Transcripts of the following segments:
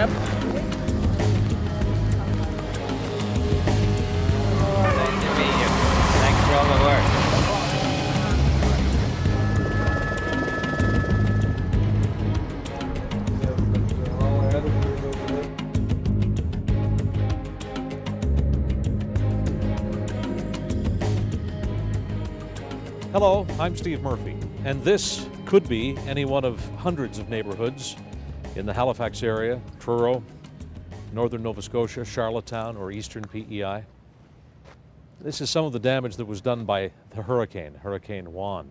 Yep. Nice to meet you. Thanks for all the work. Hello, I'm Steve Murphy, and this could be any one of hundreds of neighborhoods in the Halifax area, Truro, northern Nova Scotia, Charlottetown, or eastern PEI. This is some of the damage that was done by the Hurricane Juan.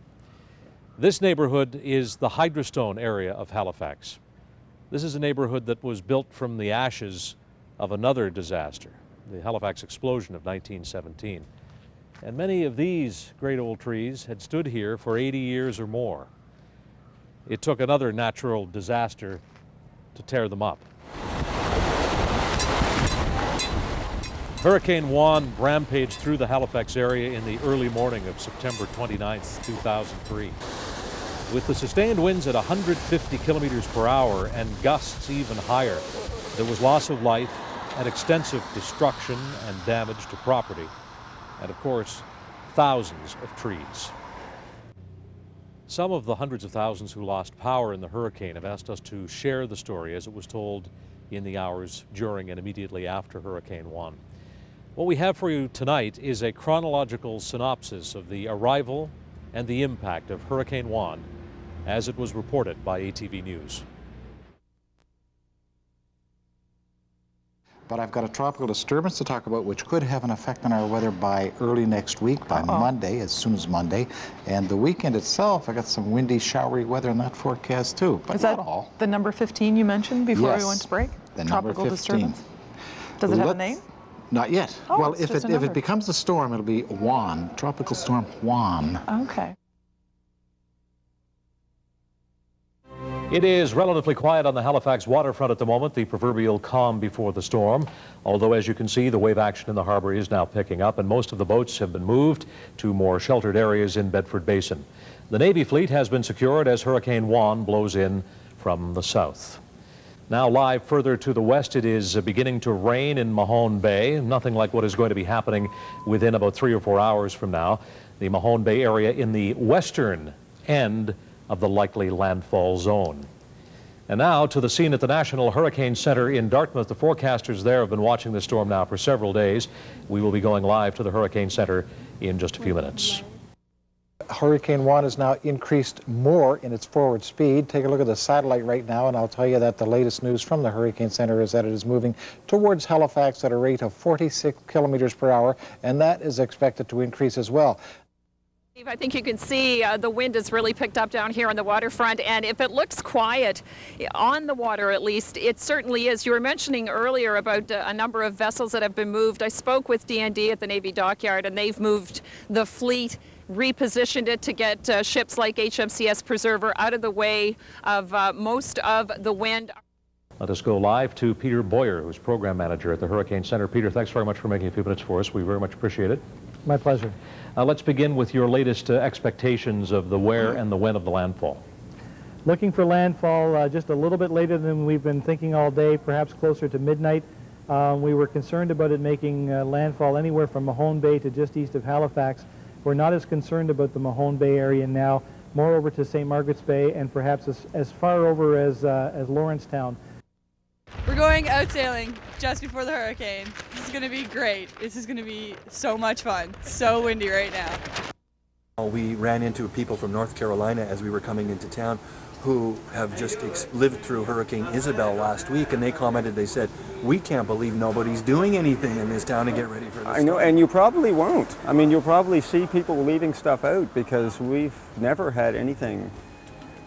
This neighborhood is the Hydrostone area of Halifax. This is a neighborhood that was built from the ashes of another disaster, the Halifax explosion of 1917. And many of these great old trees had stood here for 80 years or more. It took another natural disaster to tear them up. Hurricane Juan rampaged through the Halifax area in the early morning of September 29, 2003. With the sustained winds at 150 kilometers per hour and gusts even higher, there was loss of life and extensive destruction and damage to property, and of course, thousands of trees. Some of the hundreds of thousands who lost power in the hurricane have asked us to share the story as it was told in the hours during and immediately after Hurricane Juan. What we have for you tonight is a chronological synopsis of the arrival and the impact of Hurricane Juan as it was reported by ATV News. But I've got a tropical disturbance to talk about which could have an effect on our weather by early next week, by Monday, as soon as Monday. And the weekend itself, I got some windy, showery weather in that forecast too, but not all. The number 15 you mentioned before we went to break? The tropical number 15. Disturbance? Does it have a name? Not yet. Oh, well, it's if it becomes a storm, it'll be Juan, Tropical Storm Juan. Okay. It is relatively quiet on the Halifax waterfront at the moment, the proverbial calm before the storm. Although, as you can see, the wave action in the harbor is now picking up, and most of the boats have been moved to more sheltered areas in Bedford Basin. The Navy fleet has been secured as Hurricane Juan blows in from the south. Now live further to the west, it is beginning to rain in Mahone Bay. Nothing like what is going to be happening within about 3 or 4 hours from now. The Mahone Bay area in the western end of the likely landfall zone. And now to the scene at the National Hurricane Center in Dartmouth. The forecasters there have been watching the storm now for several days. We will be going live to the Hurricane Center in just a few minutes. Hurricane Juan has now increased more in its forward speed. Take a look at the satellite right now, and I'll tell you that the latest news from the Hurricane Center is that it is moving towards Halifax at a rate of 46 kilometers per hour, and that is expected to increase as well. I think you can see the wind has really picked up down here on the waterfront, and if it looks quiet on the water, at least, it certainly is. You were mentioning earlier about a number of vessels that have been moved. I spoke with DND at the Navy dockyard, and they've moved the fleet, repositioned it to get ships like HMCS Preserver out of the way of most of the wind. Let us go live to Peter Boyer, who's program manager at the Hurricane Center. Peter, thanks very much for making a few minutes for us. We very much appreciate it. My pleasure. Let's begin with your latest expectations of the where and the when of the landfall. Looking for landfall just a little bit later than we've been thinking all day, perhaps closer to midnight. We were concerned about it making landfall anywhere from Mahone Bay to just east of Halifax. We're not as concerned about the Mahone Bay area now, more over to St. Margaret's Bay and perhaps as far over as Lawrencetown. We're going out sailing just before the hurricane. This is going to be great. This is going to be so much fun. So windy right now. We ran into people from North Carolina as we were coming into town who have just lived through Hurricane Isabel last week, and they commented, they said, we can't believe nobody's doing anything in this town to get ready for this. I know, and you probably won't. I mean, you'll probably see people leaving stuff out because we've never had anything.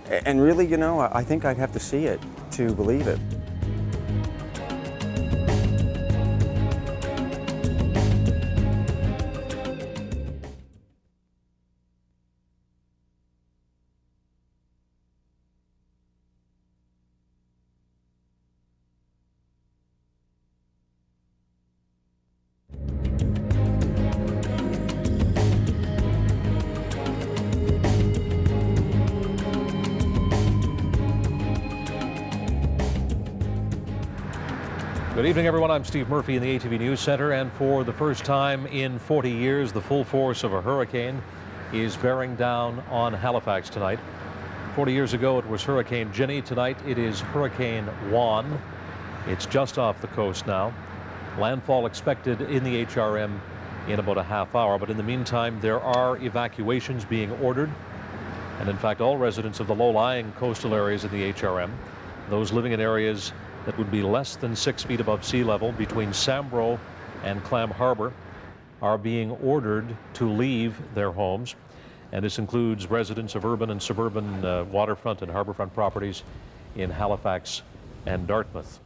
And really, you know, I think I'd have to see it to believe it. Good evening, everyone. I'm Steve Murphy in the ATV News Center, and for the first time in 40 years, the full force of a hurricane is bearing down on Halifax tonight. 40 years ago, it was Hurricane Ginny. Tonight, it is Hurricane Juan. It's just off the coast now. Landfall expected in the HRM in about a half hour, but in the meantime, there are evacuations being ordered. And in fact, all residents of the low-lying coastal areas in the HRM, those living in areas that would be less than 6 feet above sea level between Sambro and Clam Harbor, are being ordered to leave their homes. And this includes residents of urban and suburban waterfront and harborfront properties in Halifax and Dartmouth.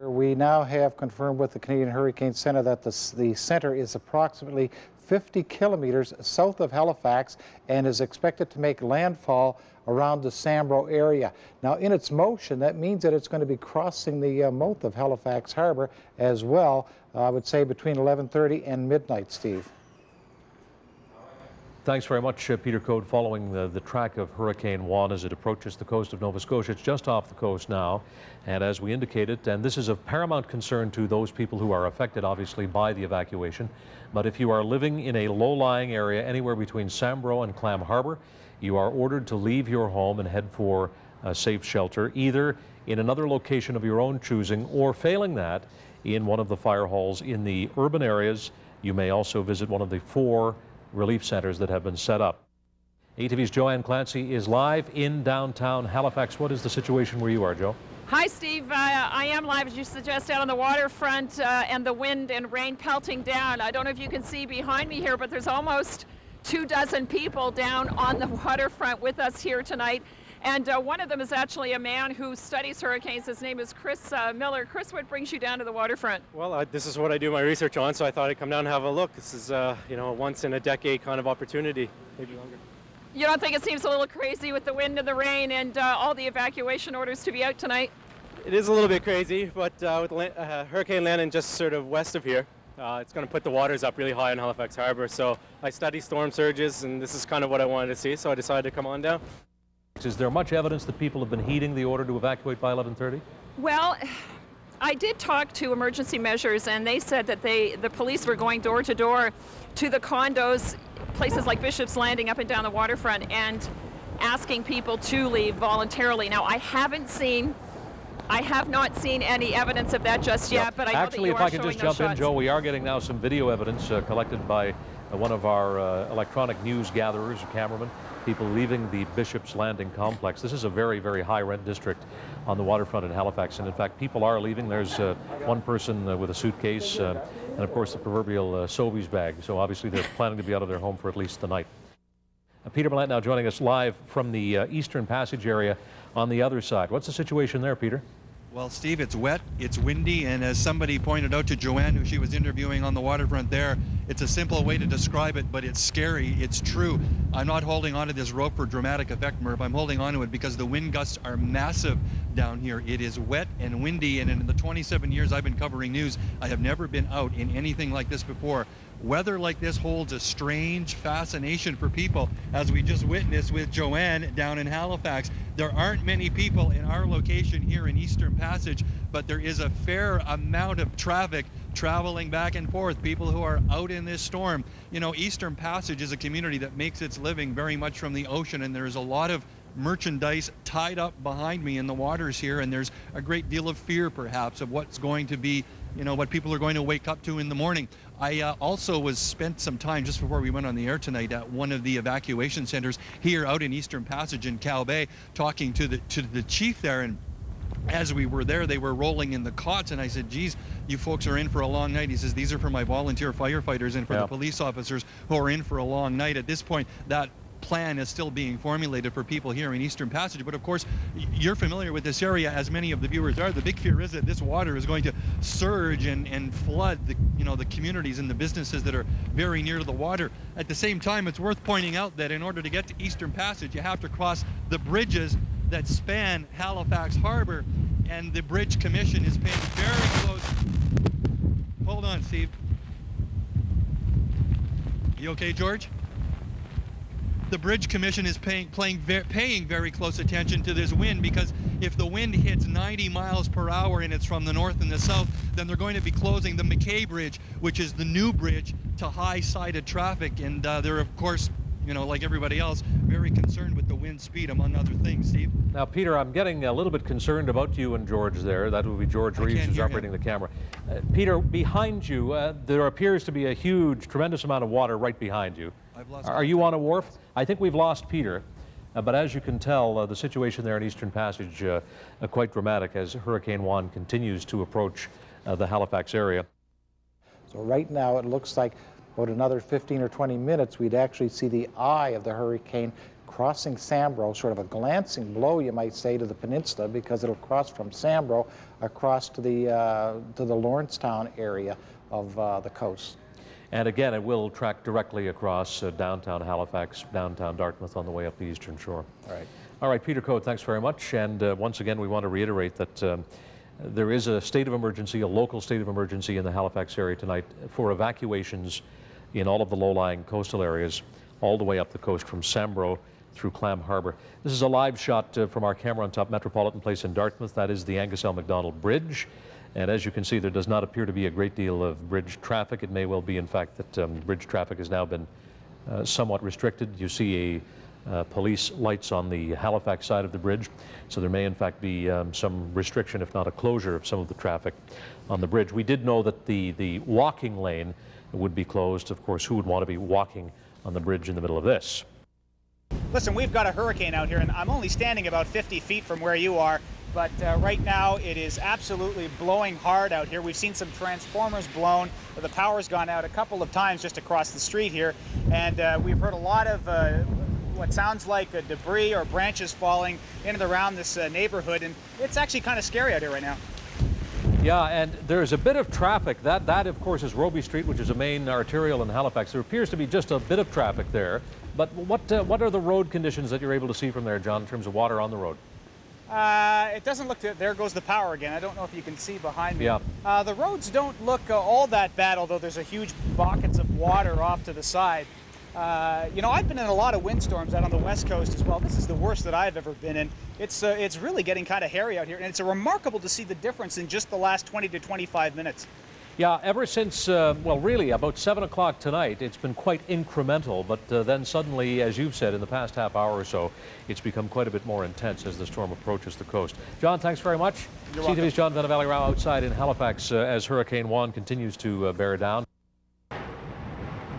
We now have confirmed with the Canadian Hurricane Center that the center is approximately 50 kilometers south of Halifax and is expected to make landfall around the Sambro area. Now, in its motion, that means that it's going to be crossing the mouth of Halifax Harbor as well, I would say between 11:30 and midnight, Steve. Thanks very much, Peter Code. Following the track of Hurricane Juan as it approaches the coast of Nova Scotia. It's just off the coast now, and as we indicated, and this is of paramount concern to those people who are affected, obviously, by the evacuation. But if you are living in a low-lying area anywhere between Sambro and Clam Harbor, you are ordered to leave your home and head for a safe shelter, either in another location of your own choosing, or failing that, in one of the fire halls in the urban areas. You may also visit one of the 4 relief centers that have been set up. ATV's Joanne Clancy is live in downtown Halifax. What is the situation where you are, Joe? Hi, Steve. I am live, as you suggest, out on the waterfront, and the wind and rain pelting down. I don't know if you can see behind me here, but there's almost 24 people down on the waterfront with us here tonight. And one of them is actually a man who studies hurricanes. His name is Chris Miller. Chris, what brings you down to the waterfront? Well, this is what I do my research on, so I thought I'd come down and have a look. This is, a once-in-a-decade kind of opportunity, maybe longer. You don't think it seems a little crazy with the wind and the rain and all the evacuation orders to be out tonight? It is a little bit crazy, but with hurricane landing just sort of west of here, it's going to put the waters up really high in Halifax Harbor. So I study storm surges, and this is kind of what I wanted to see, so I decided to come on down. Is there much evidence that people have been heeding the order to evacuate by 11:30? Well, I did talk to emergency measures, and they said that the police were going door to door to the condos, places like Bishop's Landing up and down the waterfront, and asking people to leave voluntarily. Now, I have not seen any evidence of that just yet, but I know actually, that you if are I can just jump in, Joe, we are getting now some video evidence collected by one of our electronic news gatherers, a cameraman, people leaving the Bishop's Landing complex. This is a very, very high-rent district on the waterfront in Halifax, and in fact, people are leaving. There's one person with a suitcase, and of course the proverbial Sobeys bag. So obviously they're planning to be out of their home for at least the night. Peter Millett now joining us live from the Eastern Passage area on the other side. What's the situation there, Peter? Well, Steve, it's wet, it's windy, and as somebody pointed out to Joanne, who she was interviewing on the waterfront there, it's a simple way to describe it, but it's scary. It's true. I'm not holding onto this rope for dramatic effect, Murph. I'm holding onto it because the wind gusts are massive down here. It is wet and windy, and in the 27 years I've been covering news, I have never been out in anything like this before. Weather like this holds a strange fascination for people, as we just witnessed with Joanne down in Halifax. There aren't many people in our location here in Eastern Passage, but there is a fair amount of traffic traveling back and forth, people who are out in this storm. You know, Eastern Passage is a community that makes its living very much from the ocean, and there's a lot of merchandise tied up behind me in the waters here, and there's a great deal of fear perhaps of what's going to be, you know, what people are going to wake up to in the morning. I also spent some time just before we went on the air tonight at one of the evacuation centers here out in Eastern Passage in Cow Bay, talking to the chief there, and as we were there, they were rolling in the cots, and I said, geez, you folks are in for a long night. He says, these are for my volunteer firefighters and for the police officers who are in for a long night. At this point, that plan is still being formulated for people here in Eastern Passage. But of course, you're familiar with this area, as many of the viewers are. The big fear is that this water is going to surge and flood the communities and the businesses that are very near to the water. At the same time, it's worth pointing out that in order to get to Eastern Passage, you have to cross the bridges that span Halifax Harbor, and the Bridge Commission is paying very close. Hold on, Steve. You okay, George? the Bridge Commission is paying very close attention to this wind, because if the wind hits 90 miles per hour and it's from the north and the south, then they're going to be closing the McKay Bridge, which is the new bridge, to high-sided traffic. And they're, of course, you know, like everybody else, very concerned with the wind speed, among other things. Steve? Now, Peter, I'm getting a little bit concerned about you and George there. That would be George Reeves who's operating the camera. Peter, behind you, there appears to be a huge, tremendous amount of water right behind you. Are you on a wharf? I think we've lost Peter. But as you can tell, the situation there in Eastern Passage quite dramatic as Hurricane Juan continues to approach the Halifax area. So right now it looks like about another 15 or 20 minutes, we'd actually see the eye of the hurricane crossing Sambro, sort of a glancing blow, you might say, to the peninsula, because it'll cross from Sambro across to the Lawrencetown area of the coast. And again, it will track directly across downtown Halifax, downtown Dartmouth on the way up the eastern shore. All right, Peter Coate, thanks very much. And once again, we want to reiterate that there is a state of emergency, a local state of emergency in the Halifax area tonight for evacuations in all of the low-lying coastal areas, all the way up the coast from Sambro through Clam Harbour. This is a live shot from our camera on top Metropolitan Place in Dartmouth. That is the Angus L. MacDonald Bridge. And as you can see, there does not appear to be a great deal of bridge traffic. It may well be, in fact, that bridge traffic has now been somewhat restricted. You see police lights on the Halifax side of the bridge. So there may, in fact, be some restriction, if not a closure, of some of the traffic on the bridge. We did know that the walking lane would be closed. Of course, who would want to be walking on the bridge in the middle of this? Listen, we've got a hurricane out here, and I'm only standing about 50 feet from where you are, but right now it is absolutely blowing hard out here. We've seen some transformers blown. The power's gone out a couple of times just across the street here, and we've heard a lot of what sounds like debris or branches falling in and around this neighborhood, and it's actually kind of scary out here right now. Yeah, and there's a bit of traffic. That of course, is Roby Street, which is a main arterial in Halifax. There appears to be just a bit of traffic there. But what are the road conditions that you're able to see from there, John, in terms of water on the road? It doesn't look to, there goes the power again. I don't know if you can see behind me. Yeah. The roads don't look all that bad, although there's a huge buckets of water off to the side. You know, I've been in a lot of windstorms out on the west coast as well. This is the worst that I've ever been in. It's really getting kind of hairy out here, and it's remarkable to see the difference in just the last 20 to 25 minutes. Yeah, ever since, well, really, about 7 o'clock tonight, it's been quite incremental, but then suddenly, as you've said, in the past half hour or so, it's become quite a bit more intense as the storm approaches the coast. John, thanks very much. You're welcome. CTV's John Vanavalley-Rao outside in Halifax as Hurricane Juan continues to bear down.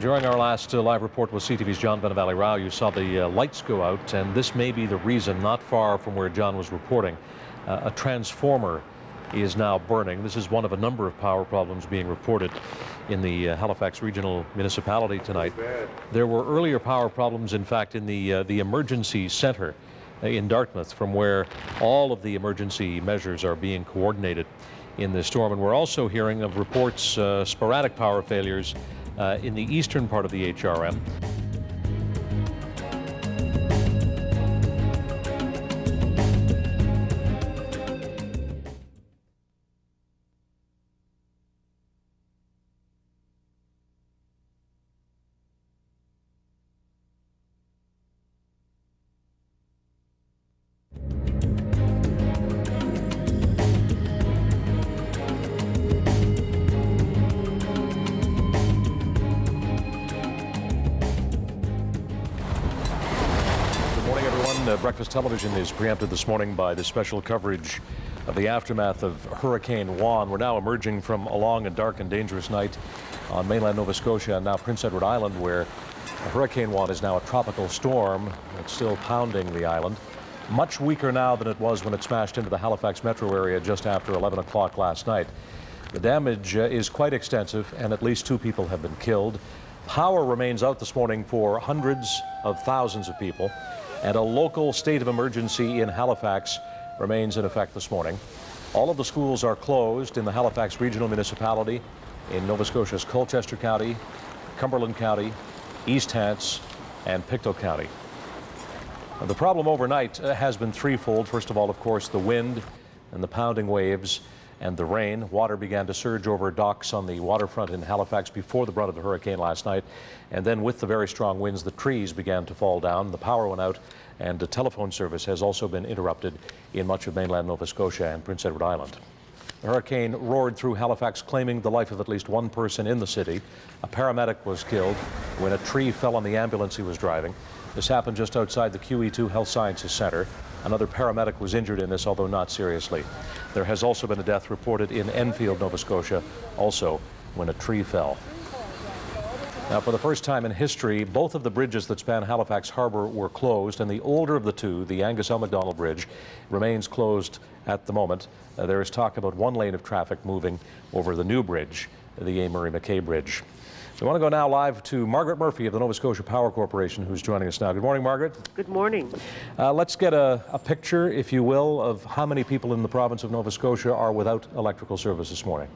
During our last live report with CTV's John Vanavalley-Rao, you saw the lights go out, and this may be the reason, not far from where John was reporting. A transformer is now burning. This is one of a number of power problems being reported in the Halifax Regional Municipality tonight. There were earlier power problems, in fact, in the emergency center in Dartmouth, from where all of the emergency measures are being coordinated in this storm. And we're also hearing of reports, sporadic power failures in the eastern part of the HRM. Breakfast Television is preempted this morning by the special coverage of the aftermath of Hurricane Juan. We're now emerging from a long and dark and dangerous night on mainland Nova Scotia and now Prince Edward Island, where Hurricane Juan is now a tropical storm that's still pounding the island. Much weaker now than it was when it smashed into the Halifax metro area just after 11 o'clock last night. The damage is quite extensive, and at least 2 people have been killed. Power remains out this morning for hundreds of thousands of people, and a local state of emergency in Halifax remains in effect this morning. All of the schools are closed in the Halifax Regional Municipality, in Nova Scotia's Colchester County, Cumberland County, East Hants, and Pictou County. The problem overnight has been threefold. First of all, of course, the wind and the pounding waves, and the rain. Water began to surge over docks on the waterfront in Halifax before the brunt of the hurricane last night. And then with the very strong winds, the trees began to fall down. The power went out, and the telephone service has also been interrupted in much of mainland Nova Scotia and Prince Edward Island. The hurricane roared through Halifax, claiming the life of at least one person in the city. A paramedic was killed when a tree fell on the ambulance he was driving. This happened just outside the QE2 Health Sciences Centre. Another paramedic was injured in this, although not seriously. There has also been a death reported in Enfield, Nova Scotia, also when a tree fell. Now, for the first time in history, both of the bridges that span Halifax Harbour were closed, and the older of the two, the Angus L. MacDonald Bridge, remains closed at the moment. There is talk about one lane of traffic moving over the new bridge, the A. Murray McKay Bridge. We want to go now live to Margaret Murphy of the Nova Scotia Power Corporation, who's joining us now. Good morning, Margaret. Good morning. Let's get a picture, if you will, of how many people in the province of Nova Scotia are without electrical service this morning.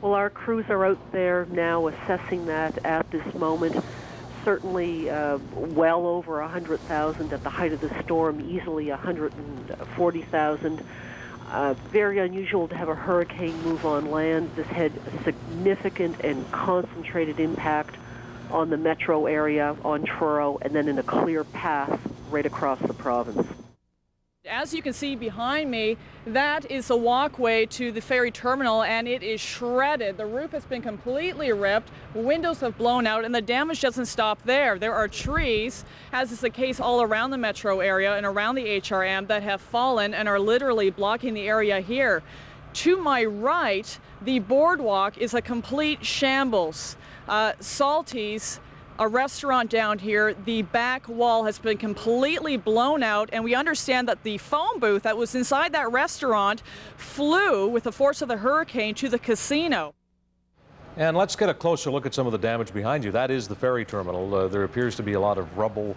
Well, our crews are out there now assessing that at this moment. Certainly well over 100,000 at the height of the storm, easily 140,000. Very unusual to have a hurricane move on land. This had a significant and concentrated impact on the metro area, on Truro, and then in a clear path right across the province. As you can see behind me, that is a walkway to the ferry terminal, and it is shredded. The roof has been completely ripped, windows have blown out, and the damage doesn't stop there. There are trees, as is the case all around the metro area and around the HRM, that have fallen and are literally blocking the area here. To my right, the boardwalk is a complete shambles. Salty's, a restaurant down here, the back wall has been completely blown out, and we understand that the phone booth that was inside that restaurant flew with the force of the hurricane to the casino. And let's get a closer look at some of the damage behind you. That is the ferry terminal. There appears to be a lot of rubble,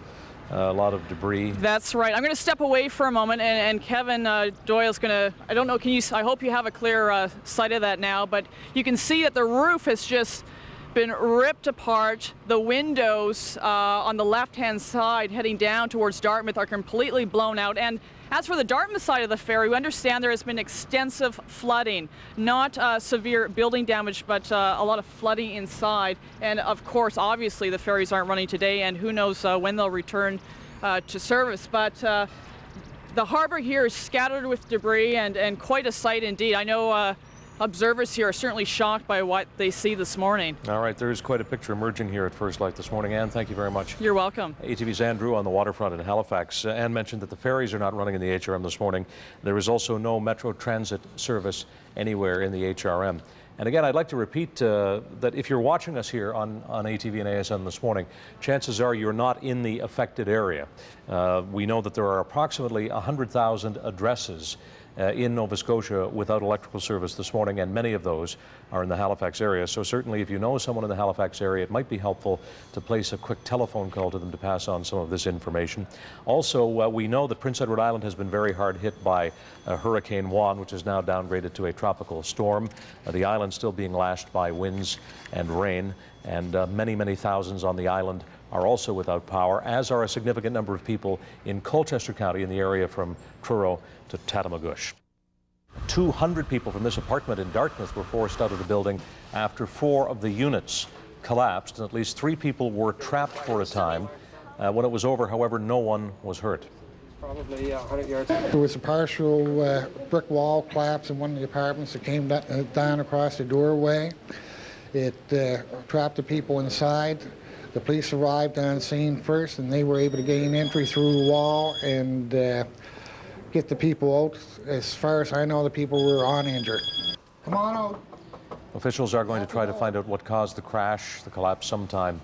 a lot of debris. That's right. I'm going to step away for a moment, and Kevin Doyle's going to, I don't know, I hope you have a clear sight of that now, but you can see that the roof has just been ripped apart. The windows on the left-hand side heading down towards Dartmouth are completely blown out. And as for the Dartmouth side of the ferry, we understand there has been extensive flooding, not severe building damage, but a lot of flooding inside. And of course, obviously, the ferries aren't running today, and who knows when they'll return to service. But the harbor here is scattered with debris, and quite a sight indeed. I know observers here are certainly shocked by what they see this morning. All right, there is quite a picture emerging here at First Light this morning. Ann, thank you very much. You're welcome. ATV's Andrew on the waterfront in Halifax. Ann mentioned that the ferries are not running in the HRM this morning. There is also no Metro Transit service anywhere in the HRM. And again, I'd like to repeat that if you're watching us here on ATV and ASN this morning, chances are you're not in the affected area. We know that there are approximately 100,000 addresses in Nova Scotia without electrical service this morning, and many of those are in the Halifax area. So certainly if you know someone in the Halifax area, it might be helpful to place a quick telephone call to them to pass on some of this information. Also, we know that Prince Edward Island has been very hard hit by Hurricane Juan, which is now downgraded to a tropical storm. The island still being lashed by winds and rain, and many, many thousands on the island are also without power, as are a significant number of people in Colchester County in the area from Truro to Tatamagouche. 200 people from this apartment in Dartmouth were forced out of the building after 4 of the units collapsed, and at least 3 people were trapped for a time. When it was over, however, no one was hurt. Probably 100 yards. There was a partial brick wall collapse in one of the apartments that came down across the doorway. It trapped the people inside. The police arrived on scene first, and they were able to gain entry through the wall and get the people out. As far as I know, the people were uninjured. Come on out. Officials are going to try to find out what caused the crash, the collapse, sometime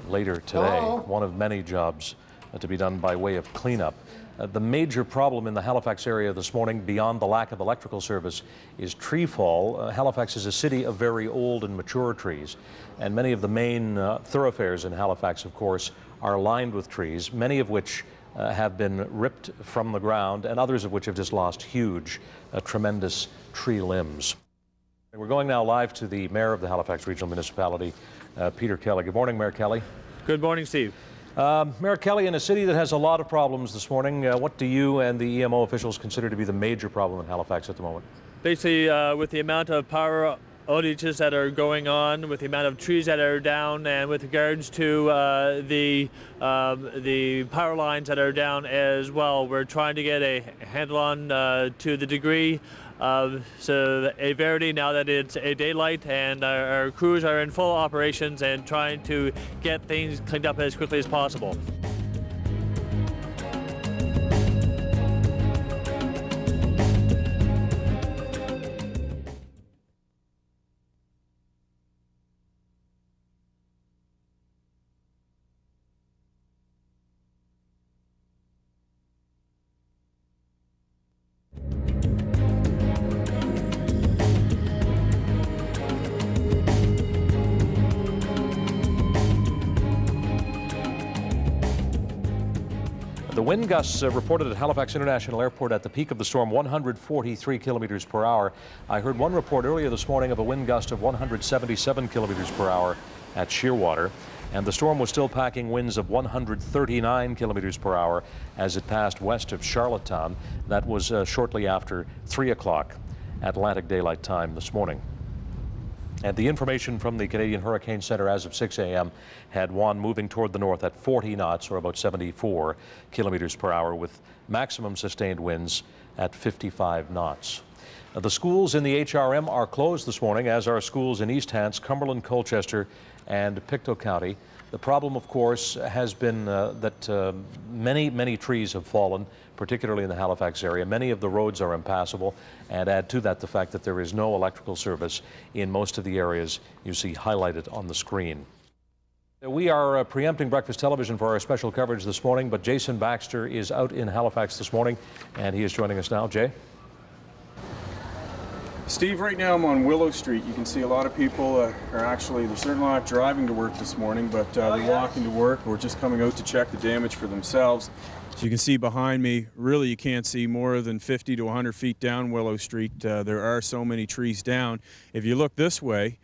later today. Hello? One of many jobs to be done by way of cleanup. The major problem in the Halifax area this morning, beyond the lack of electrical service, is tree fall. Halifax is a city of very old and mature trees, and many of the main thoroughfares in Halifax, of course, are lined with trees, many of which have been ripped from the ground, and others of which have just lost huge, tremendous tree limbs. We're going now live to the Mayor of the Halifax Regional Municipality, Peter Kelly. Good morning, Mayor Kelly. Good morning, Steve. Mayor Kelly, in a city that has a lot of problems this morning, what do you and the EMO officials consider to be the major problem in Halifax at the moment? basically with the amount of power outages that are going on, with the amount of trees that are down, and with regards to the power lines that are down as well. We're trying to get a handle on to the degree of severity now that it's a daylight, and our crews are in full operations and trying to get things cleaned up as quickly as possible. The wind gusts reported at Halifax International Airport at the peak of the storm 143 kilometers per hour. I heard one report earlier this morning of a wind gust of 177 kilometers per hour at Shearwater. And the storm was still packing winds of 139 kilometers per hour as it passed west of Charlottetown. That was shortly after 3 o'clock Atlantic Daylight Time this morning. And the information from the Canadian Hurricane Center as of 6 a.m. had Juan moving toward the north at 40 knots, or about 74 kilometers per hour, with maximum sustained winds at 55 knots. The schools in the HRM are closed this morning, as are schools in East Hants, Cumberland, Colchester, and Pictou County. The problem, of course, has been that many trees have fallen, particularly in the Halifax area. Many of the roads are impassable, and add to that the fact that there is no electrical service in most of the areas you see highlighted on the screen. We are preempting breakfast television for our special coverage this morning, but Jason Baxter is out in Halifax this morning, and he is joining us now. Jay? Steve, right now I'm on Willow Street. You can see a lot of people they're certainly not driving to work this morning, but they're walking to work or just coming out to check the damage for themselves. So you can see behind me, really you can't see more than 50 to 100 feet down Willow Street. There are so many trees down. If you look this way,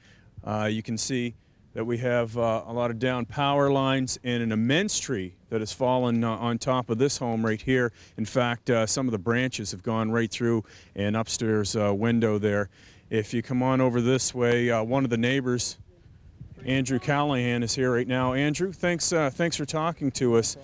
you can see that we have a lot of down power lines and an immense tree that has fallen on top of this home right here. In fact, some of the branches have gone right through an upstairs window there. If you come on over this way, one of the neighbors, Andrew Callahan, is here right now. Andrew, thanks for talking to us.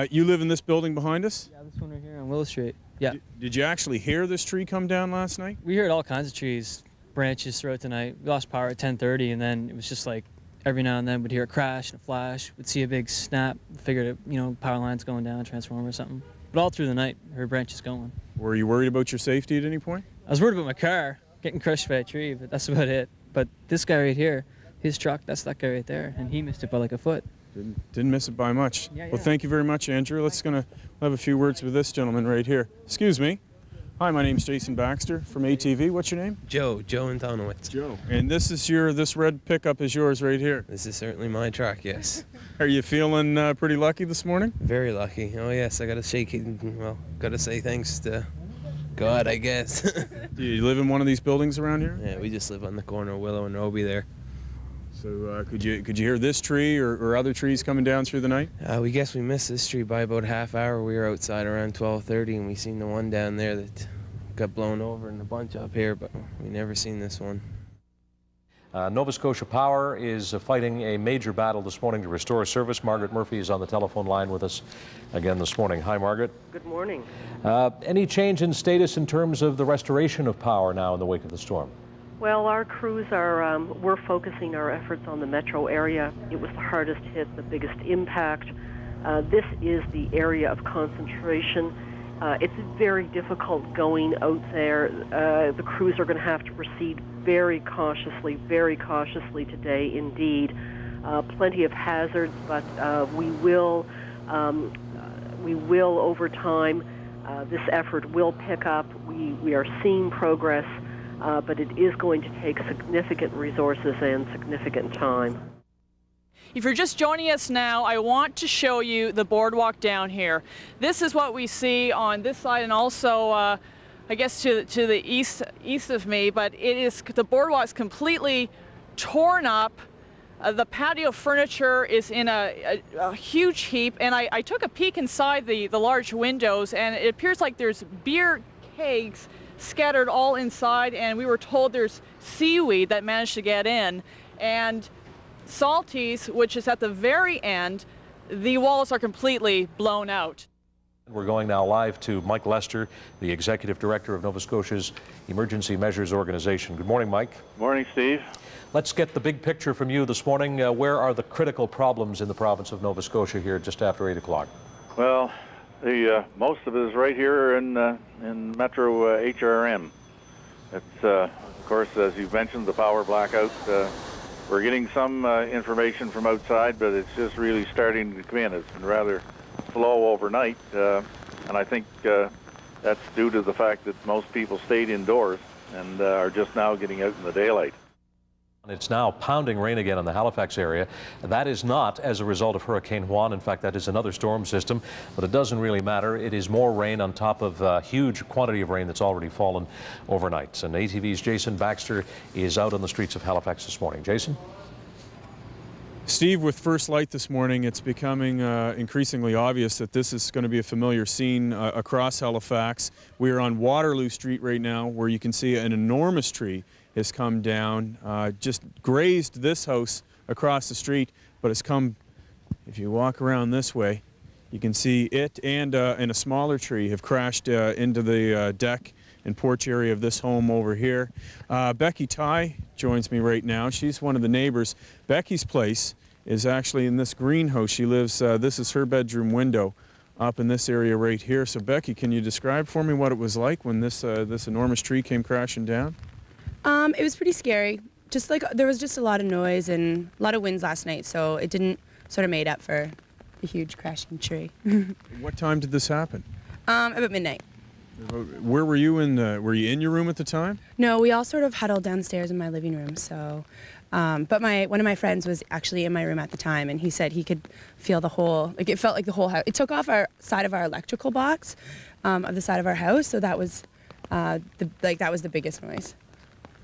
You live in this building behind us? Yeah, this one right here on Willow Street. Yeah. Did you actually hear this tree come down last night? We heard all kinds of trees, branches throughout the night. We lost power at 10:30, and then it was just like every now and then we'd hear a crash and a flash. We'd see a big snap, figured power lines going down, transformer or something. But all through the night, heard branches going. Were you worried about your safety at any point? I was worried about my car getting crushed by a tree, but that's about it. But this guy right here, his truck, that's that guy right there, and he missed it by like a foot. Didn't miss it by much. Yeah. Well, thank you very much, Andrew. We'll have a few words with this gentleman right here. Excuse me. Hi, my name's Jason Baxter from ATV. What's your name? Joe Antonowitz. Joe. And this red pickup is yours right here. This is certainly my truck, yes. Are you feeling pretty lucky this morning? Very lucky. Oh yes, I gotta gotta say thanks to God, I guess. Do you live in one of these buildings around here? Yeah, we just live on the corner of Willow and Roby there. So could you hear this tree or other trees coming down through the night? We guess we missed this tree by about a half hour. We were outside around 12:30 and we seen the one down there that got blown over and a bunch up here, but we never seen this one. Nova Scotia Power is fighting a major battle this morning to restore service. Margaret Murphy is on the telephone line with us again this morning. Hi, Margaret. Good morning. Any change in status in terms of the restoration of power now in the wake of the storm? Well, our crews we're focusing our efforts on the metro area. It was the hardest hit, the biggest impact. This is the area of concentration. It's very difficult going out there. The crews are going to have to proceed very cautiously today indeed. Plenty of hazards, but we will over time. This effort will pick up. We are seeing progress. But it is going to take significant resources and significant time. If you're just joining us now, I want to show you the boardwalk down here. This is what we see on this side and also, I guess, to the east of me, but the boardwalk's completely torn up. The patio furniture is in a huge heap, and I took a peek inside the large windows, and it appears like there's beer kegs scattered all inside, and we were told there's seaweed that managed to get in. And Salties, which is at the very end, the walls are completely blown out. We're going now live to Mike Lester, the Executive Director of Nova Scotia's Emergency Measures Organization. Good morning, Mike. Morning, Steve. Let's get the big picture from you this morning. Where are the critical problems in the province of Nova Scotia here just after 8 o'clock? Well, most of it is right here in Metro HRM. It's, of course, as you mentioned, the power blackout. We're getting some information from outside, but it's just really starting to come in. It's been rather slow overnight, and I think that's due to the fact that most people stayed indoors and are just now getting out in the daylight. It's now pounding rain again in the Halifax area. That is not as a result of Hurricane Juan. In fact, that is another storm system, but it doesn't really matter. It is more rain on top of a huge quantity of rain that's already fallen overnight. And ATV's Jason Baxter is out on the streets of Halifax this morning. Jason? Steve, with first light this morning, it's becoming increasingly obvious that this is going to be a familiar scene across Halifax. We are on Waterloo Street right now, where you can see an enormous tree has come down, just grazed this house across the street, but it's come, if you walk around this way, you can see it and a smaller tree have crashed into the deck and porch area of this home over here. Becky Ty joins me right now. She's one of the neighbors. Becky's place is actually in this greenhouse. She lives, this is her bedroom window up in this area right here. So Becky, can you describe for me what it was like when this enormous tree came crashing down? It was pretty scary. Just like there was just a lot of noise and a lot of winds last night, so it didn't sort of made up for the huge crashing tree. What time did this happen? About midnight. Where were you were you in your room at the time? No, we all sort of huddled downstairs in my living room. So, but one of my friends was actually in my room at the time, and he said he could feel the whole, like it felt like the whole house. It took off our side of our electrical box, of the side of our house. So that was, that was the biggest noise.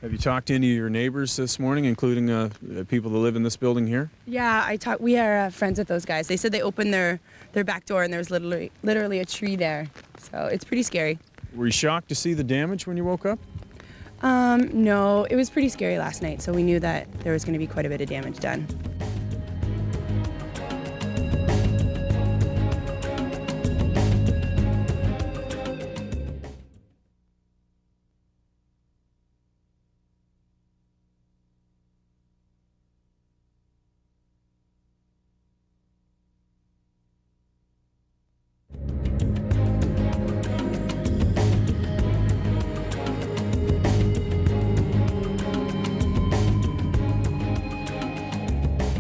Have you talked to any of your neighbors this morning, including people that live in this building here? Yeah, we are friends with those guys. They said they opened their back door and there was literally a tree there. So it's pretty scary. Were you shocked to see the damage when you woke up? No, it was pretty scary last night, so we knew that there was going to be quite a bit of damage done.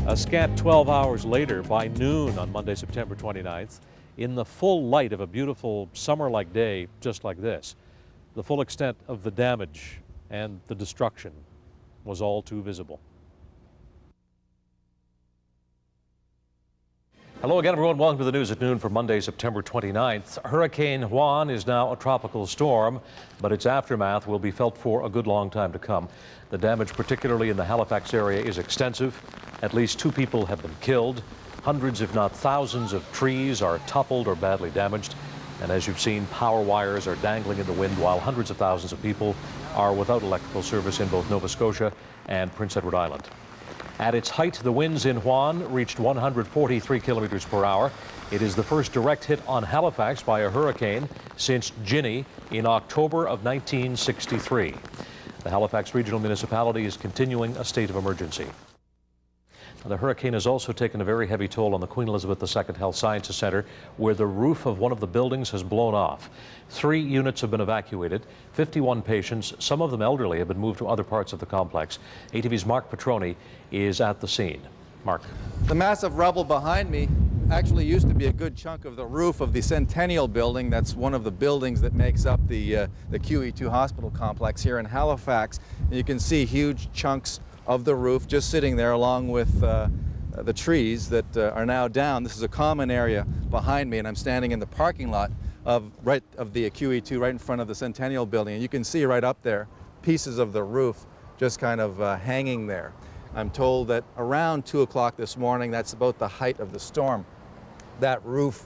A scant 12 hours later, by noon on Monday, September 29th, in the full light of a beautiful summer-like day just like this, the full extent of the damage and the destruction was all too visible. Hello again, everyone. Welcome to the news at noon for Monday, September 29th. Hurricane Juan is now a tropical storm, but its aftermath will be felt for a good long time to come. The damage, particularly in the Halifax area, is extensive. At least 2 people have been killed. Hundreds, if not thousands, of trees are toppled or badly damaged. And as you've seen, power wires are dangling in the wind, while hundreds of thousands of people are without electrical service in both Nova Scotia and Prince Edward Island. At its height, the winds in Juan reached 143 kilometers per hour. It is the first direct hit on Halifax by a hurricane since Ginny in October of 1963. The Halifax Regional Municipality is continuing a state of emergency. The hurricane has also taken a very heavy toll on the Queen Elizabeth II Health Sciences Centre, where the roof of one of the buildings has blown off. 3 units have been evacuated. 51 patients, some of them elderly, have been moved to other parts of the complex. ATV's Mark Petroni is at the scene. Mark. The massive rubble behind me actually used to be a good chunk of the roof of the Centennial Building. That's one of the buildings that makes up the QE2 hospital complex here in Halifax. And you can see huge chunks of the roof just sitting there along with the trees that are now down. This is a common area behind me, and I'm standing in the parking lot of the QE2 right in front of the Centennial Building. And you can see right up there pieces of the roof just kind of hanging there. I'm told that around 2 o'clock this morning, that's about the height of the storm, that roof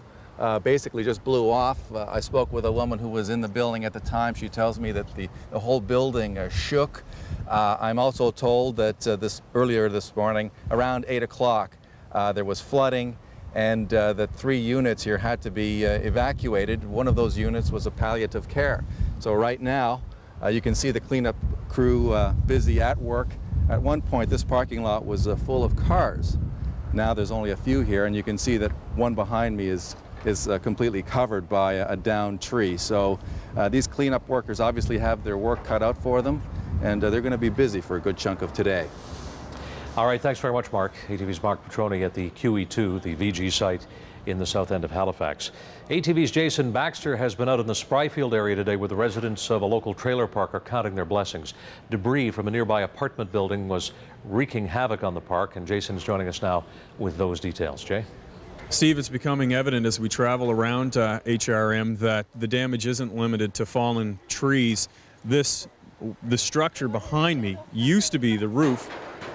basically just blew off. I spoke with a woman who was in the building at the time. She tells me that the whole building shook. I'm also told that earlier this morning, around 8 o'clock, there was flooding, and that 3 units here had to be evacuated. One of those units was a palliative care. So right now, you can see the cleanup crew busy at work. At one point, this parking lot was full of cars. Now there's only a few here, and you can see that one behind me is completely covered by a downed tree. So these cleanup workers obviously have their work cut out for them, and they're going to be busy for a good chunk of today. All right, thanks very much, Mark. ATV's Mark Petroni at the QE2, the VG site in the south end of Halifax. ATV's Jason Baxter has been out in the Spryfield area today where the residents of a local trailer park are counting their blessings. Debris from a nearby apartment building was wreaking havoc on the park, and Jason's joining us now with those details. Jay? Steve, it's becoming evident as we travel around HRM that the damage isn't limited to fallen trees. The structure behind me used to be the roof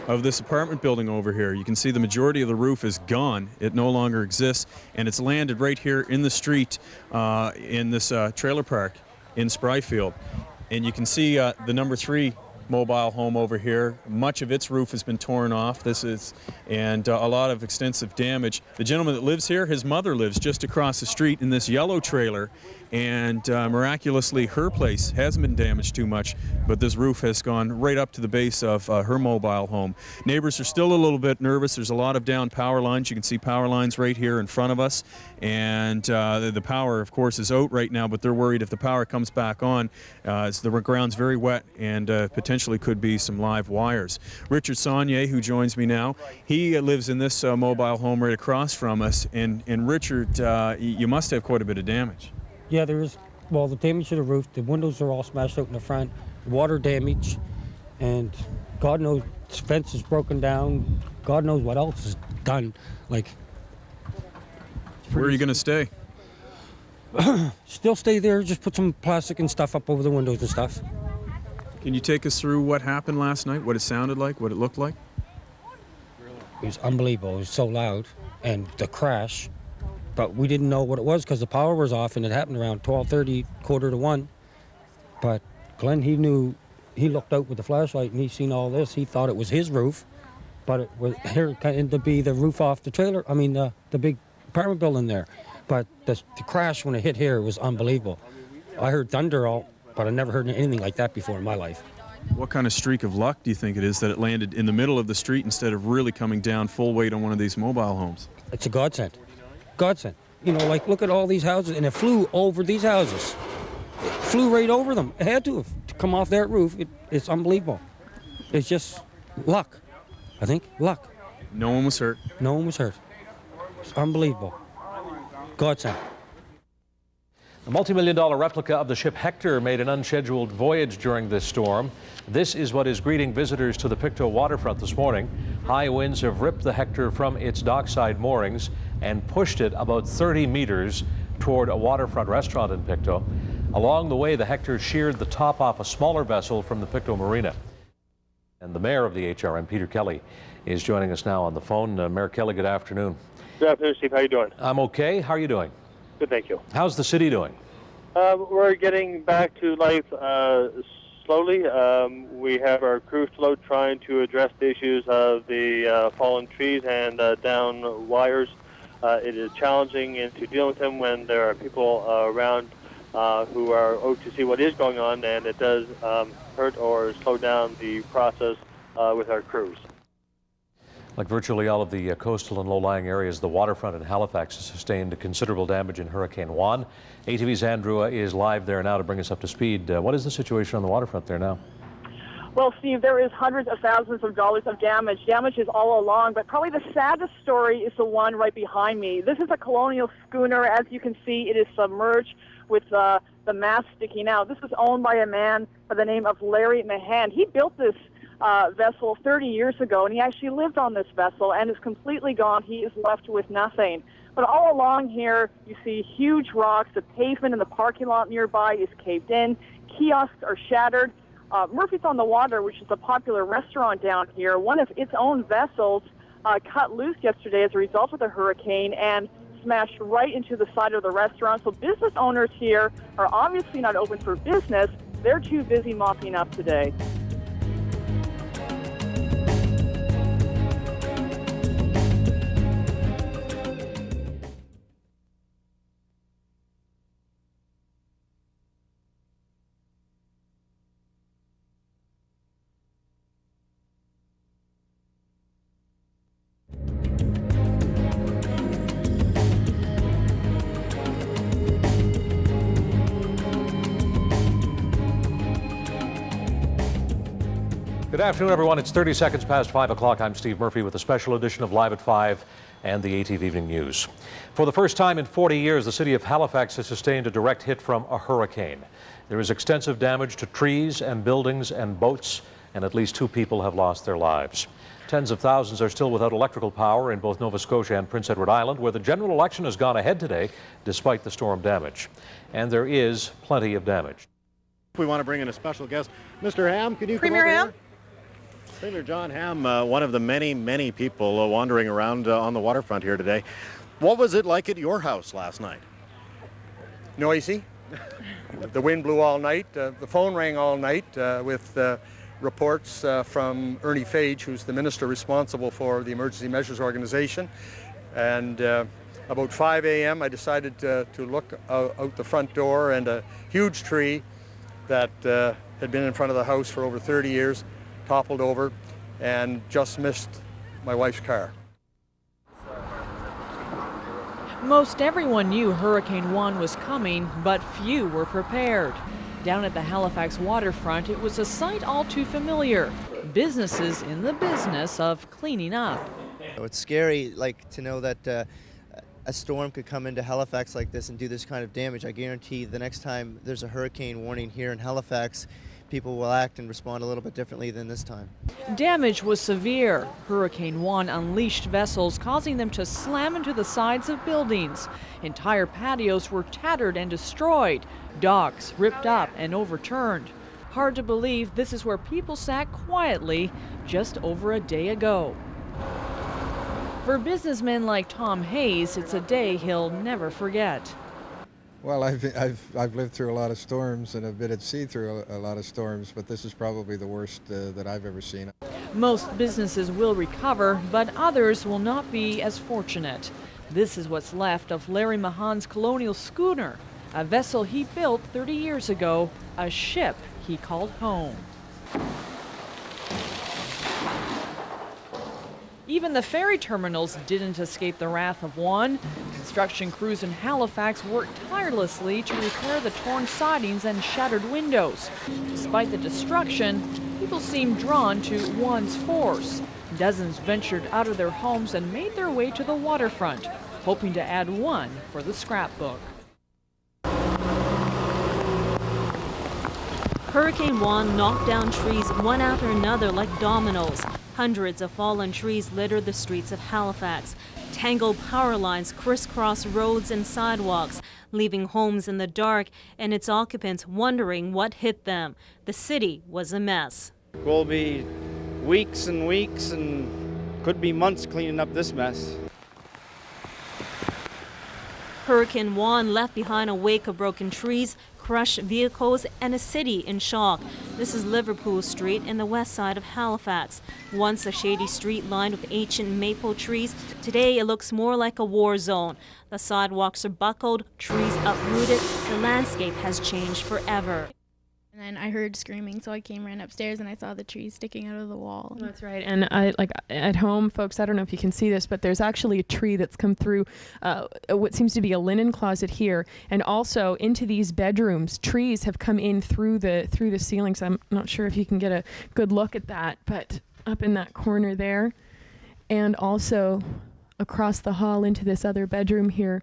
of this apartment building over here. You can see the majority of the roof is gone. It no longer exists, and it's landed right here in the street in this trailer park in Spryfield. And you can see the number 3 mobile home over here. Much of its roof has been torn off. And a lot of extensive damage. The gentleman that lives here, his mother lives just across the street in this yellow trailer, and miraculously her place hasn't been damaged too much, but this roof has gone right up to the base of her mobile home. Neighbors are still a little bit nervous. There's a lot of down power lines. You can see power lines right here in front of us, and the power, of course, is out right now, but they're worried if the power comes back on, the ground's very wet and potentially could be some live wires. Richard Saunier, who joins me now, he lives in this mobile home right across from us, and Richard, you must have quite a bit of damage. Yeah, there is. Well, the damage to the roof, the windows are all smashed out in the front, water damage, and God knows the fence is broken down. God knows what else is done. Like, where are you going to stay? Still stay there, just put some plastic and stuff up over the windows and stuff. Can you take us through what happened last night, what it sounded like, what it looked like? It was unbelievable. It was so loud, and the crash. But we didn't know what it was because the power was off, and it happened around 12:30, 12:45. But Glenn, he knew, he looked out with the flashlight, and he seen all this. He thought it was his roof, but it was here to be the roof off the trailer. I mean, the big apartment building there. But the crash when it hit here was unbelievable. I heard thunder, but I never heard anything like that before in my life. What kind of streak of luck do you think it is that it landed in the middle of the street instead of really coming down full weight on one of these mobile homes? It's a godsend. Godsend. You know, like, look at all these houses, and it flew over these houses. It flew right over them. It had to come off that roof. It's unbelievable. It's just luck, I think. Luck. No one was hurt? No one was hurt. It's unbelievable. Godsend. The multi-million-dollar replica of the ship Hector made an unscheduled voyage during this storm. This is what is greeting visitors to the Pictou waterfront this morning. High winds have ripped the Hector from its dockside moorings and pushed it about 30 meters toward a waterfront restaurant in Pictou. Along the way, the Hector sheared the top off a smaller vessel from the Pictou Marina. And the mayor of the HRM, Peter Kelly, is joining us now on the phone. Mayor Kelly, good afternoon. Good afternoon, Steve. How are you doing? I'm okay. How are you doing? Good, thank you. How's the city doing? We're getting back to life slowly. We have our crew float trying to address the issues of the fallen trees and down wires. It is challenging to deal with them when there are people around who are out to see what is going on, and it does hurt or slow down the process with our crews. Like virtually all of the coastal and low-lying areas, the waterfront in Halifax has sustained considerable damage in Hurricane Juan. ATV's Andrew is live there now to bring us up to speed. What is the situation on the waterfront there now? Well, Steve, there is hundreds of thousands of dollars of damage. Damage is all along, but probably the saddest story is the one right behind me. This is a colonial schooner. As you can see, it is submerged with the mast sticking out. This is owned by a man by the name of Larry Mahan. He built this vessel 30 years ago, and he actually lived on this vessel and is completely gone. He is left with nothing. But all along here, you see huge rocks. The pavement in the parking lot nearby is caved in. Kiosks are shattered. Murphy's on the Water, which is a popular restaurant down here, one of its own vessels cut loose yesterday as a result of the hurricane and smashed right into the side of the restaurant. So business owners here are obviously not open for business. They're too busy mopping up today. Good afternoon, everyone. It's 30 seconds past 5 o'clock. I'm Steve Murphy with a special edition of Live at 5 and the ATV Evening News. For the first time in 40 years, the city of Halifax has sustained a direct hit from a hurricane. There is extensive damage to trees and buildings and boats, and at least 2 people have lost their lives. Tens of thousands are still without electrical power in both Nova Scotia and Prince Edward Island, where the general election has gone ahead today despite the storm damage. And there is plenty of damage. We want to bring in a special guest. Mr. Ham, could you Premier come over Ham? here? Sailor John Ham, one of the many people wandering around on the waterfront here today. What was it like at your house last night? Noisy. The wind blew all night. The phone rang all night with reports from Ernie Fage, who's the minister responsible for the Emergency Measures Organization. And about 5 a.m. I decided to look out the front door, and a huge tree that had been in front of the house for over 30 years toppled over and just missed my wife's car. Most everyone knew Hurricane Juan was coming, but few were prepared. Down at the Halifax waterfront, it was a sight all too familiar. Businesses in the business of cleaning up. It's scary, to know that a storm could come into Halifax like this and do this kind of damage. I guarantee the next time there's a hurricane warning here in Halifax, people will act and respond a little bit differently than this time. Damage was severe. Hurricane Juan unleashed vessels, causing them to slam into the sides of buildings. Entire patios were tattered and destroyed. Docks ripped up and overturned. Hard to believe this is where people sat quietly just over a day ago. For businessmen like Tom Hayes, it's a day he'll never forget. Well, I've lived through a lot of storms and I've been at sea through a lot of storms, but this is probably the worst that I've ever seen. Most businesses will recover, but others will not be as fortunate. This is what's left of Larry Mahan's colonial schooner, a vessel he built 30 years ago, a ship he called home. Even the ferry terminals didn't escape the wrath of Juan. Construction crews in Halifax worked tirelessly to repair the torn sidings and shattered windows. Despite the destruction, people seemed drawn to Juan's force. Dozens ventured out of their homes and made their way to the waterfront, hoping to add one for the scrapbook. Hurricane Juan knocked down trees one after another like dominoes. Hundreds of fallen trees littered the streets of Halifax. Tangled power lines crisscross roads and sidewalks, leaving homes in the dark and its occupants wondering what hit them. The city was a mess. We'll be weeks and weeks and could be months cleaning up this mess. Hurricane Juan left behind a wake of broken trees, crushed vehicles, and a city in shock. This is Liverpool Street in the west side of Halifax. Once a shady street lined with ancient maple trees, today it looks more like a war zone. The sidewalks are buckled, trees uprooted. The landscape has changed forever. And then I heard screaming, so I ran upstairs and I saw the trees sticking out of the wall. That's right. And I at home, folks, I don't know if you can see this, but there's actually a tree that's come through what seems to be a linen closet here, and also into these bedrooms. Trees have come in through the ceilings. I'm not sure if you can get a good look at that, but up in that corner there, and also across the hall into this other bedroom here,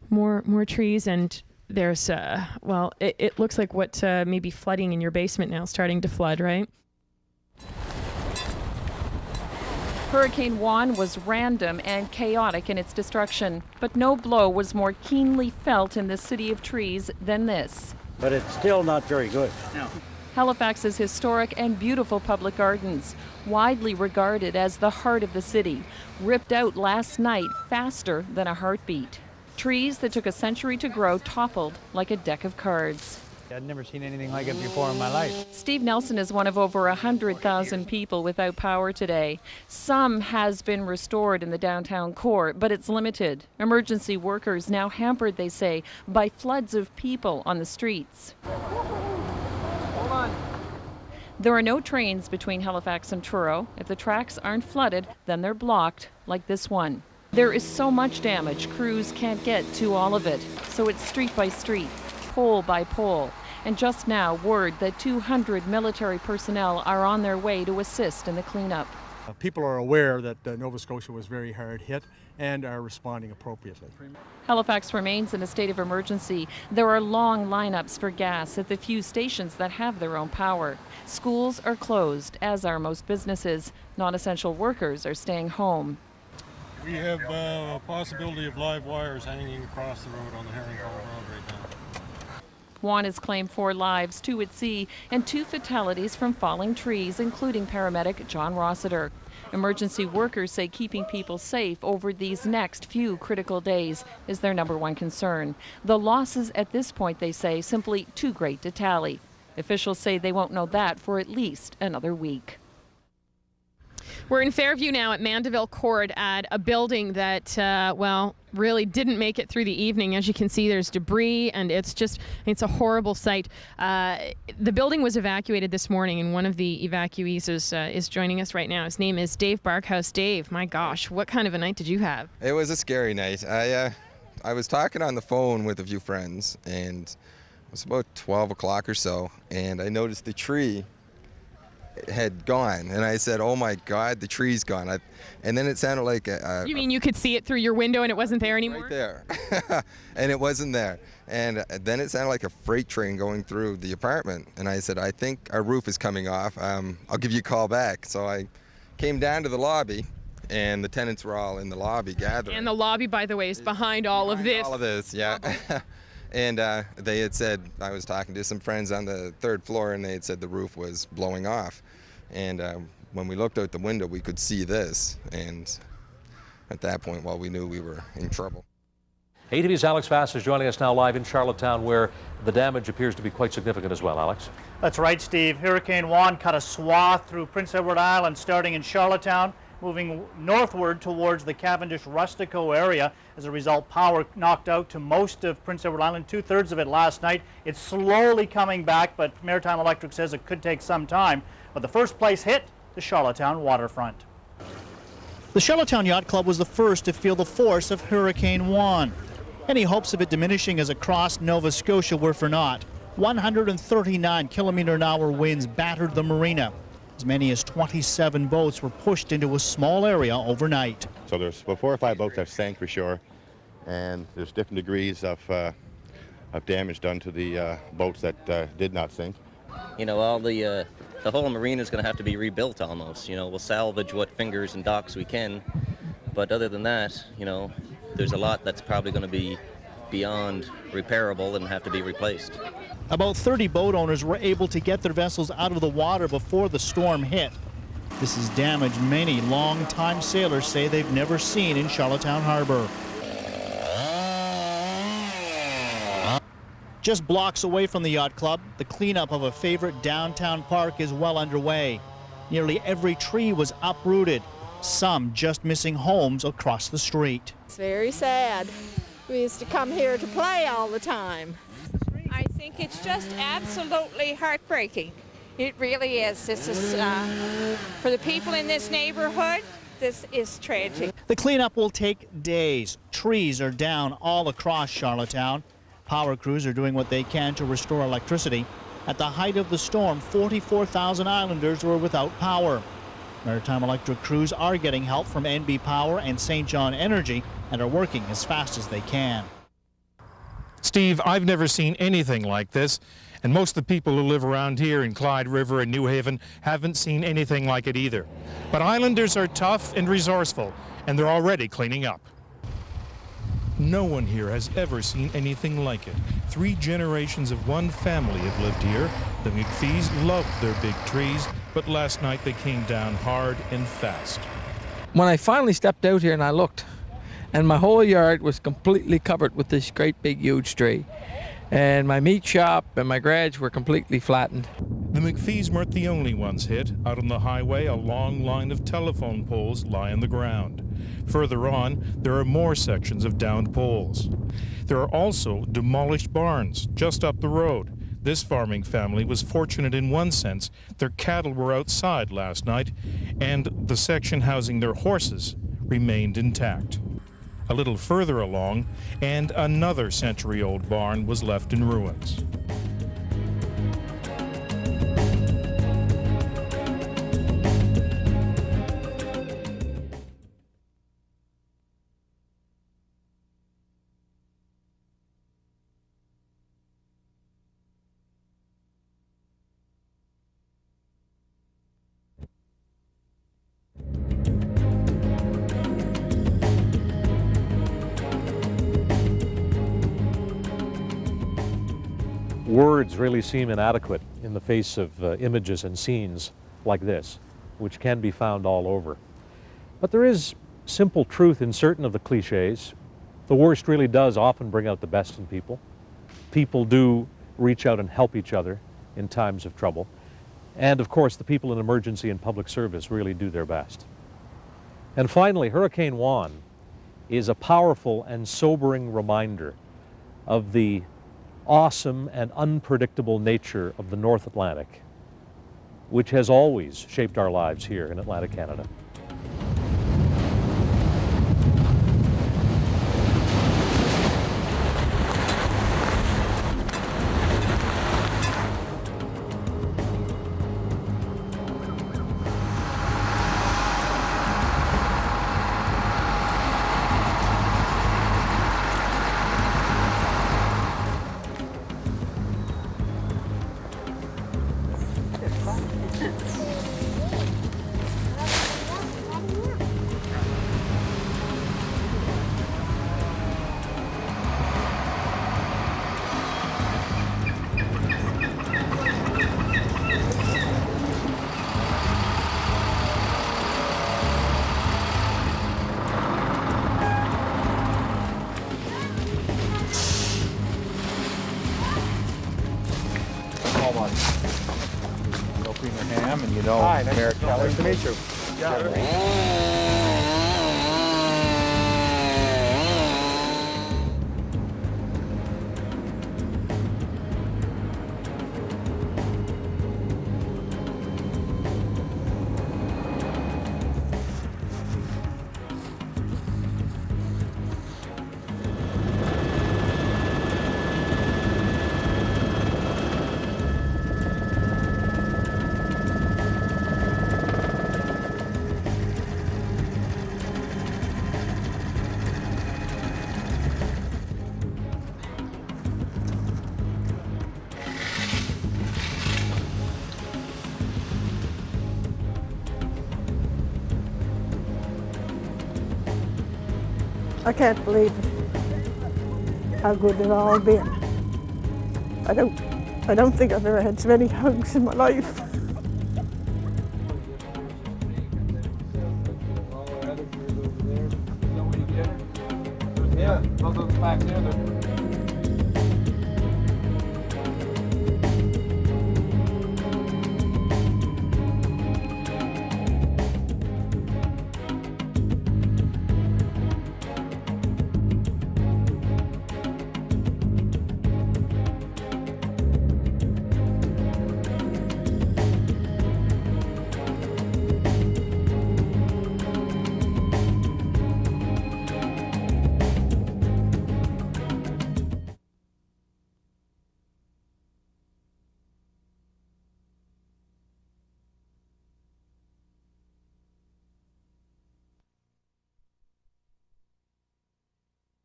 more trees. And there's, it looks like what may be flooding in your basement now, starting to flood, right? Hurricane Juan was random and chaotic in its destruction, but no blow was more keenly felt in the city of trees than this. But it's still not very good. No. Halifax's historic and beautiful public gardens, widely regarded as the heart of the city, ripped out last night faster than a heartbeat. Trees that took a century to grow toppled like a deck of cards. I'd never seen anything like it before in my life. Steve Nelson is one of over 100,000 people without power today. Some has been restored in the downtown core, but it's limited. Emergency workers now hampered, they say, by floods of people on the streets. Hold on. There are no trains between Halifax and Truro. If the tracks aren't flooded, then they're blocked, like this one. There is so much damage, crews can't get to all of it. So it's street by street, pole by pole. And just now, word that 200 military personnel are on their way to assist in the cleanup. People are aware that Nova Scotia was very hard hit and are responding appropriately. Halifax remains in a state of emergency. There are long lineups for gas at the few stations that have their own power. Schools are closed, as are most businesses. Non-essential workers are staying home. We have a possibility of live wires hanging across the road on the Herring Hall Road right now. Juan has claimed 4 lives, 2 at sea, and 2 fatalities from falling trees, including paramedic John Rossiter. Emergency workers say keeping people safe over these next few critical days is their #1 concern. The losses at this point, they say, simply too great to tally. Officials say they won't know that for at least another week. We're in Fairview now at Mandeville Court at a building that, really didn't make it through the evening. As you can see, there's debris, and it's a horrible sight. The building was evacuated this morning, and one of the evacuees is joining us right now. His name is Dave Barkhouse. Dave, my gosh, what kind of a night did you have? It was a scary night. I was talking on the phone with a few friends, and it was about 12 o'clock or so, and I noticed the tree had gone, and I said, "Oh my God, the tree's gone!" And then it sounded like You mean you could see it through your window and it wasn't there anymore? Right there, and it wasn't there. And then it sounded like a freight train going through the apartment. And I said, "I think our roof is coming off. I'll give you a call back." So I came down to the lobby, and the tenants were all in the lobby gathering. And the lobby, by the way, is behind all of this. All of this, yeah. And they had said, I was talking to some friends on the 3rd floor, and they had said the roof was blowing off. And when we looked out the window, we could see this. And at that point, we knew we were in trouble. ATV's Alex Vass is joining us now live in Charlottetown, where the damage appears to be quite significant as well. Alex? That's right, Steve. Hurricane Juan cut a swath through Prince Edward Island, starting in Charlottetown, moving northward towards the Cavendish-Rustico area. As a result, power knocked out to most of Prince Edward Island, 2/3 of it last night. It's slowly coming back, but Maritime Electric says it could take some time. But the first place hit, the Charlottetown waterfront. The Charlottetown Yacht Club was the first to feel the force of Hurricane Juan. Any hopes of it diminishing as it crossed Nova Scotia were for naught. 139 km/h winds battered the marina. As many as 27 boats were pushed into a small area overnight. So there's 4 or 5 boats that sank for sure, and there's different degrees of damage done to the boats that did not sink. You know, all the whole marina is going to have to be rebuilt almost. You know, we'll salvage what fingers and docks we can, but other than that, you know, there's a lot that's probably going to be beyond repairable and have to be replaced. About 30 boat owners were able to get their vessels out of the water before the storm hit. This has damaged many long-time sailors say they've never seen in Charlottetown Harbor. Just blocks away from the yacht club, the cleanup of a favorite downtown park is well underway. Nearly every tree was uprooted, some just missing homes across the street. It's very sad. We used to come here to play all the time. I think it's just absolutely heartbreaking. It really is. This is, for the people in this neighborhood, this is tragic. The cleanup will take days. Trees are down all across Charlottetown. Power crews are doing what they can to restore electricity. At the height of the storm, 44,000 islanders were without power. Maritime Electric crews are getting help from NB Power and St. John Energy and are working as fast as they can. Steve, I've never seen anything like this, and most of the people who live around here in Clyde River and New Haven haven't seen anything like it either. But Islanders are tough and resourceful, and they're already cleaning up. No one here has ever seen anything like it. 3 generations of one family have lived here. The McPhees loved their big trees, but last night they came down hard and fast. When I finally stepped out here and I looked, and my whole yard was completely covered with this great big huge tree. And my meat shop and my garage were completely flattened. The McPhees weren't the only ones hit. Out on the highway, a long line of telephone poles lie on the ground. Further on, there are more sections of downed poles. There are also demolished barns just up the road. This farming family was fortunate in one sense. Their cattle were outside last night, and the section housing their horses remained intact. A little further along, and another century-old barn was left in ruins. Words really seem inadequate in the face of images and scenes like this, which can be found all over. But there is simple truth in certain of the cliches. The worst really does often bring out the best in people. People do reach out and help each other in times of trouble. And of course, the people in emergency and public service really do their best. And finally, Hurricane Juan is a powerful and sobering reminder of the awesome and unpredictable nature of the North Atlantic, which has always shaped our lives here in Atlantic Canada. And you know, Hi, nice Merrick Keller. to meet you. I can't believe it, how good they've all been. I don't think I've ever had so many hugs in my life. Yeah, those are back there.